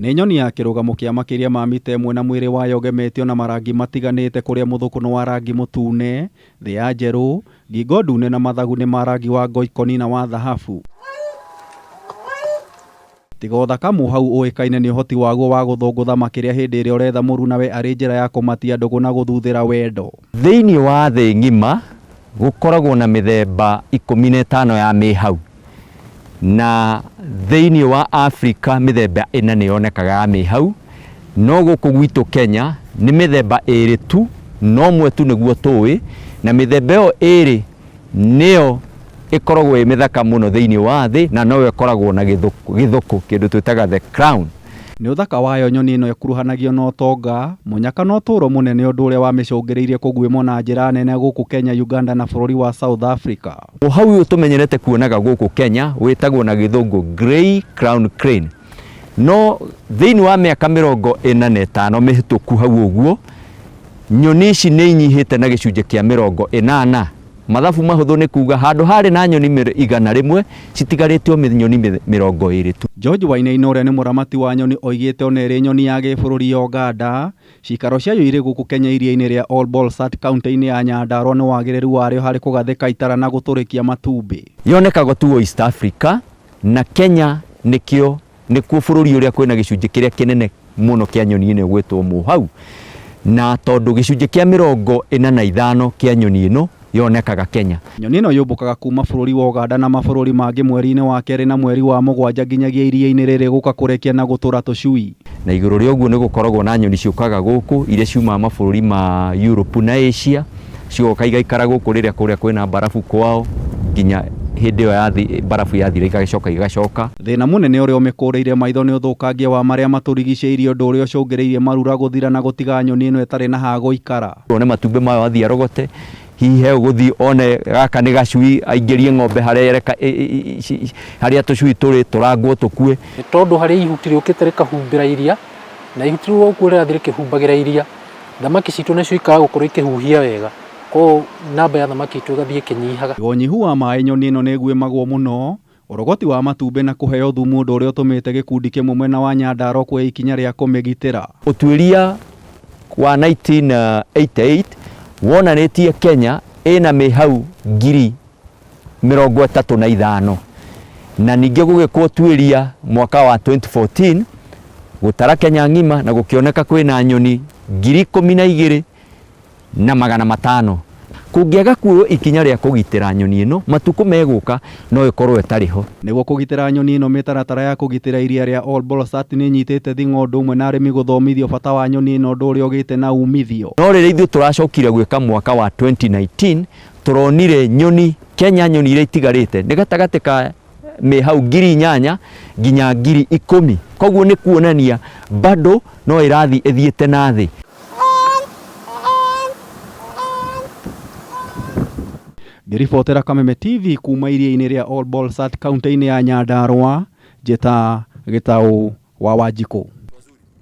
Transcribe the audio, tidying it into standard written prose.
Nĩ nyoni ya kĩrũgamo kĩa makĩria ma mita 1 na mwĩrĩ wayo ũgemetio na marangi matiganĩte kũrĩa mũthũkũ wa rangi mũtune, thĩ ya njerũ, ngingo ndune na mathagu nĩ ma rangi wa ngoikoni na wa thahabu. Tiga ũthaka mũhau ũĩkaine nĩ ũhoti waguo wa gũthũngũtha makĩria hĩndĩ ĩrĩa ũretha mũru nawe arĩ njĩra ya kũmatia ndũgũ na gũthuthĩra wendo. Thĩinĩ wa thĩ ng'ima gũkoragwo na mĩthemba 15 ya mĩhau, na thĩinĩ wa Afrika mĩthemba 4 nĩ yonekaga ya mĩhau, no gũkũ gwitũ Kenya nĩ mĩthemba 2 tu, no ũmwe tu nĩguo tũĩ, na mĩthemba ĩyo 2 nĩyo ĩkoragwo ĩ mĩthaka mũno thĩinĩ wa thĩ, na no ĩkoragwo na gĩthũkũ kĩndũ twĩtaga the crown. Nĩ ũthaka wayo nyoni ĩno ĩkuruhanagio na ũtonga, mũnyaka na ũtũũro mũnene ũndũ ũrĩa wamĩcũngĩrĩirie kũguĩmwo na njĩra nene gũkũ Kenya, Uganda na bũrũri wa South Africa. Mũhau ũyũ tũmenyerete kuonaga gũkũ Kenya wĩtagwo na gĩthũngũ grey crown crane. No thĩinĩ wa mĩaka 45 mĩhĩtũku hau ũguo, nyoni ici nĩ inyihĩte na gĩcunjĩ kĩa 80. Mathabu mahũthũ nĩ kuga handũ harĩ na nyoni 100 citigarĩtio nyoni 20 tu. George Wainaina ũrĩa nĩ mũramati wa nyoni oigĩte ona ĩrĩ nyoni ya gĩbũrũri ya Uganda, cikaro ciayo irĩ gũkũ Kenya iria-inĩ rĩa All Bolsat kaunti-inĩ ya Nyandarua nĩ wagĩrĩru warĩo harĩ kũgathĩka itara na gũtũrĩkia matumbĩ. Yonekaga tu East Africa, na Kenya nĩkuo bũrũri ũrĩa kwĩna gĩcunjĩ kĩrĩa kĩnene mũno kĩa nyoni ĩno gwĩtwo mũhau, na tondũ gĩcunjĩ kĩa 45 kĩa nyoni ĩno yonekaga Kenya. Nyoni ĩno yũmbũkaga kuma bũrũri wa Uganda na mabũrũri mangĩ mweri-inĩ wa 2 na mweri wa 7 nginyagia iria-inĩ rĩrĩ gũka kũrekia na gũtũra tũcui. Na igũrũ rĩa ũguo nĩ gũkoragwo na nyoni ciũkaga gũkũ iria ciumaga mabũrũri ma Europe na Asia, cigoka igaikara gũkũ rĩrĩa kũrĩa kwĩna barafu kwao, nginya hĩndĩ ĩyo barafu yathira igacoka. Thĩna mũnene ũrĩa ũmĩkũrĩire maitho nĩ ũthũkangia wa marĩa matũrigicĩirie, ũndũ ũrĩa ũcũngĩrĩirie marura gũthira na gũtiga nyoni ĩno ĩtarĩ na ha gũikara. One matumbĩ mayo athiĩ arogote, hihi he ũgũthiĩ one gaka nĩ gacui aingĩrie ng'ombe harĩa tũcui tũrĩ tũrangwo tũkue. Nĩ tondũ harĩa ihuti rĩũkĩte rĩkahumbĩra iria, na ihuti rĩu ũguo rĩrathiĩ rĩkĩhumbagĩra iria, thamaki citũ nacio ikaga gũkorwo ikĩhuhia wega, koguo namba ya thamaki itũ ĩgathiĩ ĩkĩnyihaga. Ũnyihu wa maĩ nyoni ĩno nĩ ĩguĩmagwo mũno, ũrogoti wa matumbĩ na kũheo thumu, ũndũ ũrĩa ũtũmĩte gĩkundi kĩmwe mwena wa Nyandarua kuoya ikinya rĩa kũmĩgitĩra. Ũtuĩria wa 1988 wonanĩtie Kenya ĩna mĩhau 35,000, na ningĩ gũgĩkwo ũtuĩria mwaka wa 2014 gũtara Kenya ng'ima na gũkĩoneka kwĩna nyoni 12,500. Kũngĩaga kuoywo ikinya rĩa kũgitĩra nyoni ĩno, matukũ megũka no ĩkorwo ĩtarĩ ho. Nĩguo kũgitĩra nyoni ĩno, mĩtaratara ya kũgitĩra iria rĩa All Bolsat nĩ nyitĩte thing'o ũndũ ũmwe na arĩmi gũthomithio bata wa nyoni ĩno, ũndũ ũrĩa ũgĩte na umithio. No rĩrĩa ithuĩ tũracokire gwĩka mwaka wa 2019, tũronire nyoni Kenya, nyoni iria itigarĩte nĩ gatagatĩ ka mĩhau 8,000 nginya 10,000. Koguo nĩ kuonania bado no ĩrathiĩ ĩthiĩte na thĩ. Ngĩribotera Kameme TV kuma iria-inĩ rĩa All Bolsat kaunti-inĩ ya Nyandarua, njĩta Gĩtaũ wa Wanjikũ.